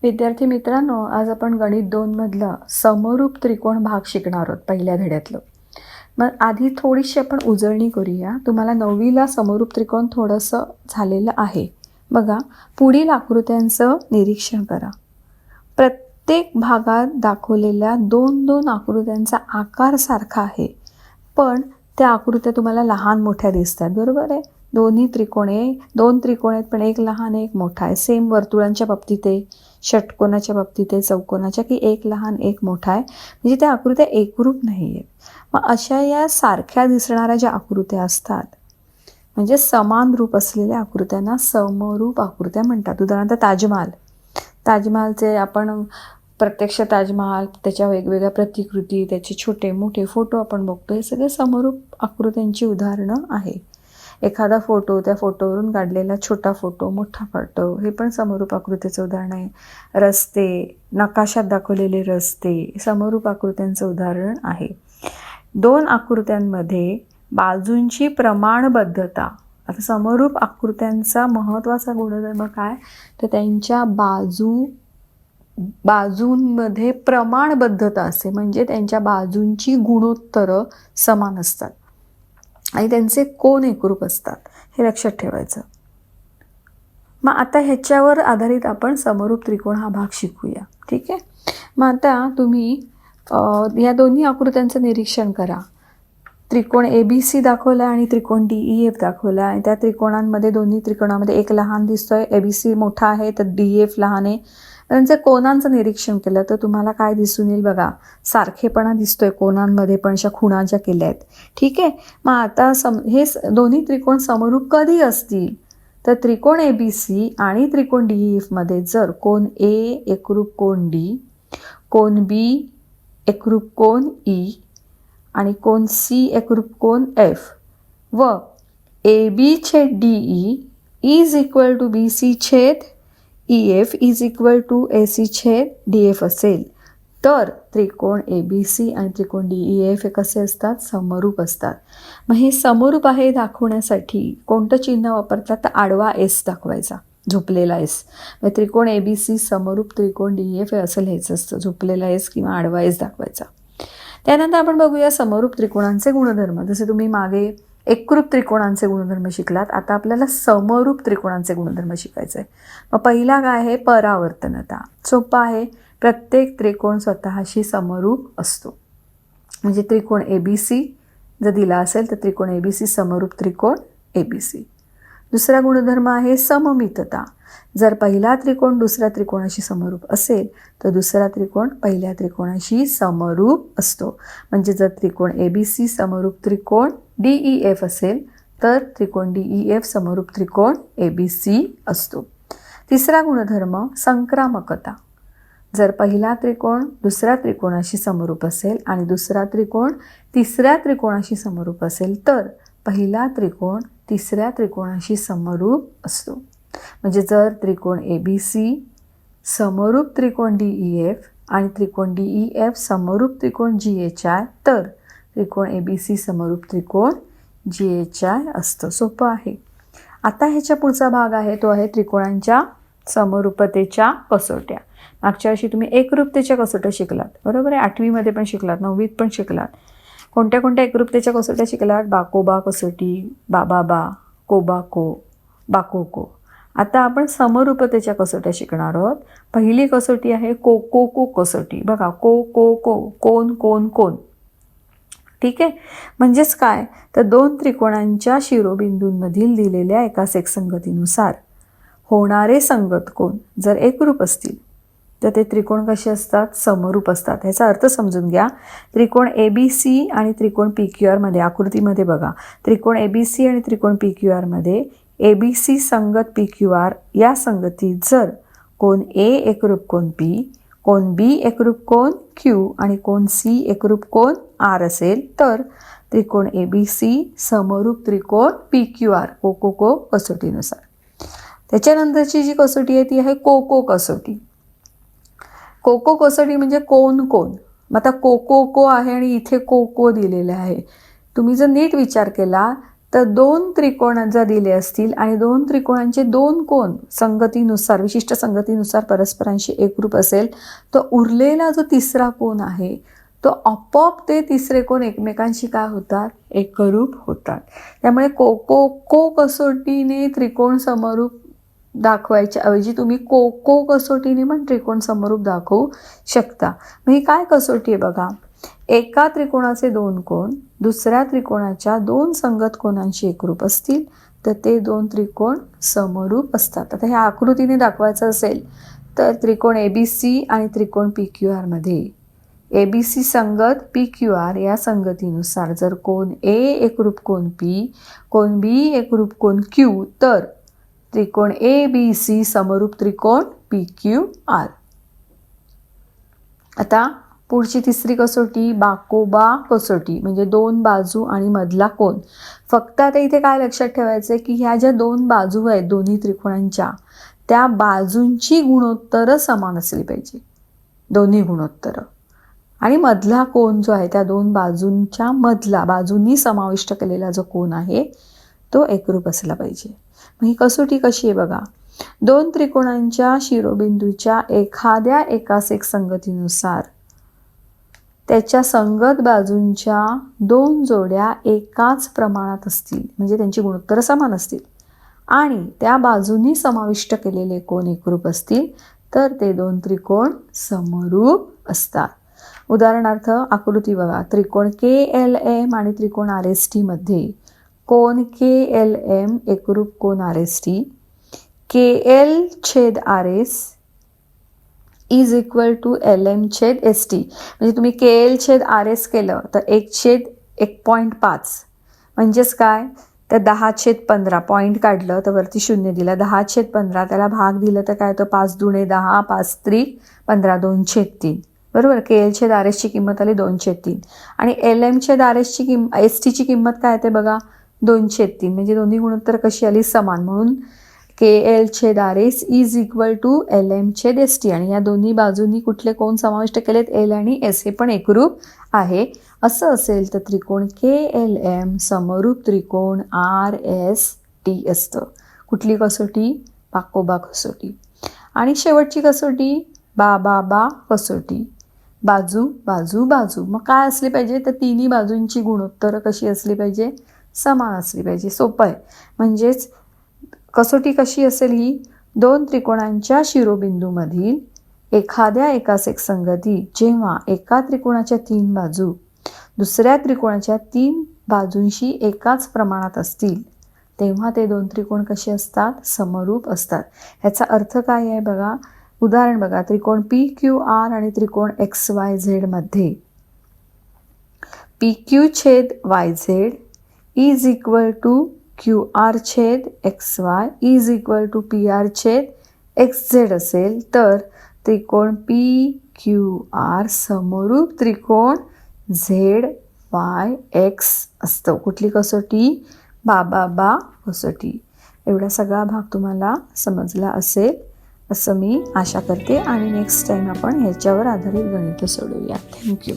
विद्यार्थी मित्रांनो, आज आपण गणित 2 मधलं समरूप त्रिकोण भाग शिकणार आहोत पहिल्या धड्यातलं. मग आधी थोडीशी आपण उजळणी करूया. तुम्हाला 9वीला समरूप त्रिकोण थोडंसं झालेलं आहे. बघा, पुढील आकृत्यांचं निरीक्षण करा. प्रत्येक भागात दाखवलेल्या 2-2 आकृत्यांचा आकार सारखा आहे, पण त्या आकृत्या तुम्हाला लहान मोठ्या दिसतात, बरोबर आहे. दोन त्रिकोण आहेत, पण एक लहान एक मोठा आहे. सेम वर्तुळांच्या बाबतीत आहे, षटकोनाच्या बाबतीत आहे, चौकोनाच्या, की एक लहान एक मोठा आहे. म्हणजे त्या आकृत्या एकरूप नाही आहेत. मग अशा या सारख्या दिसणाऱ्या ज्या आकृत्या असतात, म्हणजे समान रूप असलेल्या आकृत्यांना समरूप आकृत्या म्हणतात. उदाहरणार्थ ताजमहालचे आपण प्रत्यक्ष ताजमहाल, त्याच्या वेगवेगळ्या प्रतिकृती, त्याचे छोटे मोठे फोटो आपण बघतो. हे सगळे समरूप आकृत्यांची उदाहरणं आहे. एखादा फोटो, त्या फोटोवरून काढलेला छोटा फोटो, मोठा फोटो, हे पण समरूप आकृतीचं उदाहरण आहे. रस्ते, नकाशात दाखवलेले रस्ते समरूप आकृत्यांचं उदाहरण आहे. 2 आकृत्यांमध्ये बाजूंची प्रमाणबद्धता. आता समरूप आकृत्यांचा महत्त्वाचा गुणधर्म काय, तर त्यांच्या बाजूंमध्ये प्रमाणबद्धता असते. म्हणजे त्यांच्या बाजूंची गुणोत्तरं समान असतात आणि त्यांचे कोन एकरूप असतात. हे लक्षात ठेवायचं. मग आता ह्याच्यावर आधारित आपण समरूप त्रिकोण हा भाग शिकूया, ठीक आहे. मग आता तुम्ही या दोन्ही आकृत्यांचं निरीक्षण करा. त्रिकोण ABC दाखवला आणि त्रिकोण DEF दाखवला आहे. त्या त्रिकोणांमध्ये, दोन्ही त्रिकोणामध्ये एक लहान दिसतोय, ABC मोठा आहे तर DEF लहान आहे. त्यांचं कोनांचं निरीक्षण केलं तर तुम्हाला काय दिसून येईल बघा, सारखेपणा दिसतोय कोनांमध्ये, पण अशा खुणा ज्या केल्या आहेत, ठीक आहे. मग आता हे दोन्ही त्रिकोण समरूप कधी असतील, तर त्रिकोण ABC आणि त्रिकोण DEF मध्ये जर कोन A एकरूप कोन D, कोन B एकरूप कोन E आणि कोन C एकरूप कोन F व AB छेद DE is equal to BC छेद EF is equal to AC छेद DF असेल, तर त्रिकोण ABC आणि त्रिकोण DEF हे कसे असतात, समरूप असतात. मग हे समरूप आहे दाखवण्यासाठी कोणतं चिन्ह वापरतात, तर आडवा S दाखवायचा, झोपलेला S. मग त्रिकोण ABC समरूप त्रिकोण DEF हे असं लिहायचं असतं, झोपलेला S किंवा आडवा S दाखवायचा. त्यानंतर आपण बघूया समरूप त्रिकोणांचे गुणधर्म. जसे तुम्ही मागे एकरूप त्रिकोणांचे गुणधर्म शिकलात, आता आपल्याला समरूप त्रिकोणांचे गुणधर्म शिकायचे आहे. मग पहिला काय आहे, परावर्तनता. सोपा आहे, प्रत्येक त्रिकोण स्वतःशी समरूप असतो. म्हणजे त्रिकोण ABC जर दिला असेल तर त्रिकोण ABC समरूप त्रिकोण ABC. दुसरा गुणधर्म आहे सममितता. जर पहिला त्रिकोण दुसऱ्या त्रिकोणाशी समरूप असेल तर दुसरा त्रिकोण पहिल्या त्रिकोणाशी समरूप असतो. म्हणजे जर त्रिकोण ABC समरूप त्रिकोण DEF असेल तर त्रिकोण DEF समरूप त्रिकोण ABC असतो. तिसरा गुणधर्म संक्रामकता. जर पहिला त्रिकोण दुसऱ्या त्रिकोणाशी समरूप असेल आणि दुसरा त्रिकोण तिसऱ्या त्रिकोणाशी समरूप असेल तर पहिला त्रिकोण तिसऱ्या त्रिकोणाशी समरूप असतो. म्हणजे जर त्रिकोण ABC समरूप त्रिकोण DEF आणि त्रिकोण DEF समरूप त्रिकोण GHI तर त्रिकोण ABC समरूप त्रिकोण GHI असतं. सोपं आहे. आता ह्याच्या पुढचा भाग आहे तो आहे त्रिकोणांच्या समरूपतेच्या कसोट्या. मागच्या वर्षी तुम्ही एकरूपतेच्या कसोट्या शिकलात, बरोबर आहे. 8वीमध्ये पण शिकलात, 9वीत पण शिकलात. कोणत्या कोणत्या एकरूपतेच्या कसोट्या शिकलात, बाकोबा कसोटी, बाबाबा, कोबाको, बाकोको. आता आपण समरूपतेच्या कसोट्या शिकणार आहोत. पहिली कसोटी आहे कोकोको कसोटी. बघा, कोन कोन कोन, ठीक आहे. म्हणजेच काय, तर 2 त्रिकोणांच्या शिरोबिंदूंमधील दिलेल्या एका एकसंगतीनुसार होणारे संगत कोन जर एकरूप असतील तर ते त्रिकोण कसे असतात, समरूप असतात. ह्याचा अर्थ समजून घ्या. त्रिकोण ABC आणि त्रिकोण PQR मध्ये, आकृतीमध्ये बघा, त्रिकोण ABC आणि त्रिकोण PQR मध्ये ABC संगत PQR या संगतीत जर कोन A एकरूप कोन P, कोन B एकरूप कोन Q आणि कोन C एकरूप कोन R असेल तर त्रिकोण ABC समरूप त्रिकोण PQR, कोकोको कसोटीनुसार. त्याच्यानंतरची जी कसोटी आहे ती आहे कोको कसोटी. कोको कसोटी म्हणजे कोन कोन. मग आता कोको आहे आणि इथे कोको दिलेला आहे. तुम्ही जर नीट विचार केला तर 2 त्रिकोण जर दिले असतील आणि 2 त्रिकोणांचे 2 कोण संगतीनुसार, विशिष्ट संगतीनुसार परस्परांशी एकरूप असेल, तर उरलेला जो तिसरा कोण आहे तो आपोआप ते तिसरे कोण एकमेकांशी काय होतात, एकरूप होतात. त्यामुळे को कसोटीने त्रिकोण समरूप दाखवायच्या ऐवजी तुम्ही को कसोटीने पण त्रिकोण समरूप दाखवू शकता. मग ही काय कसोटी आहे बघा, एका त्रिकोणाचे 2 कोण दुसऱ्या त्रिकोणाच्या 2 संगत कोणांशी एकरूप असतील तर ते 2 त्रिकोण समरूप असतात. आता ह्या आकृतीने दाखवायचं असेल तर त्रिकोण ABC आणि त्रिकोण PQR मध्ये ABC संगत PQR या संगतीनुसार जर कोण A एकरूप कोण P, कोण B एकरूप कोण Q, तर त्रिकोण ABC समरूप त्रिकोण PQR. आता पुढची तिसरी कसोटी बाकोबा कसोटी, म्हणजे 2 बाजू आणि मधला कोण. फक्त आता इथे काय लक्षात ठेवायचं की ह्या ज्या 2 बाजू आहेत दोन्ही त्रिकोणांच्या, त्या बाजूंची गुणोत्तरं समान असली पाहिजे, दोन्ही गुणोत्तरं. आणि मधला कोण जो आहे त्या 2 बाजूंच्या मधला, बाजूंनी समाविष्ट केलेला जो कोण आहे तो एकरूप असला पाहिजे. मग ही कसोटी कशी आहे बघा, 2 त्रिकोणांच्या शिरोबिंदूच्या एखाद्या एकास एक संगतीनुसार त्याच्या संगत बाजूंच्या 2 जोड्या एकाच प्रमाणात असतील, म्हणजे त्यांची गुणोत्तरं समान असतील आणि त्या बाजूंनी समाविष्ट केलेले कोण एकरूप असतील तर ते 2 त्रिकोण समरूप असतात. उदाहरणार्थ आकृती बघा, त्रिकोण KLM आणि त्रिकोण RST मध्ये कोण KLM एकरूप कोण RST, KL छेद RS is equal to LM छेद ST. म्हणजे तुम्ही KL छेद RS केलं तर 1/1.5 म्हणजेच काय, तर 10/15 पॉईंट काढलं तर वरती 0 दिला, 10/15 त्याला भाग दिलं तर काय, तर 5 दुणे 10, 5 त्रिक 15, 2/3. बरोबर, KL छेद RS ची किंमत आली 2/3 आणि LM छेद RS ची ST ची किंमत काय येते बघा 2/3. म्हणजे दोन्ही गुणोत्तर कशी आली, समान. म्हणून KL छेद RS is equal to LM छेद ST. आणि या दोन्ही बाजूंनी कुठले कोण समाविष्ट केलेत, L आणि S, हे पण एकरूप आहे. असं असेल तर त्रिकोण KLM समरूप त्रिकोण RST असतं. कुठली कसोटी, बाकोबा कसोटी. आणि शेवटची कसोटी बा कसोटी, बाजू बाजू बाजू. मग काय असली पाहिजे, तर तिन्ही बाजूंची गुणोत्तरं कशी असली पाहिजे, समान असली पाहिजे. सोपं आहे. म्हणजेच कसोटी कशी असेल ही, 2 त्रिकोणांच्या शिरोबिंदूमधील एखाद्या एकास एक संगती जेव्हा एका त्रिकोणाच्या 3 बाजू दुसऱ्या त्रिकोणाच्या 3 बाजूंशी एकाच प्रमाणात असतील तेव्हा ते 2 त्रिकोण कसे असतात, समरूप असतात. ह्याचा अर्थ काय आहे बघा, उदाहरण बघा, त्रिकोण PQR आणि त्रिकोण XYZ मध्ये PQ छेद YZ is equal to QR छेद XY is equal to PR छेद XZ असेल तर त्रिकोण PQR समरूप त्रिकोण ZYX असतं. कुठली कसोटी, बा कसोटी. एवढा सगळा भाग तुम्हाला समजला असेल असं मी आशा करते आणि नेक्स्ट टाइम आपण ह्याच्यावर आधारित गणितं सोडवूया. थँक्यू.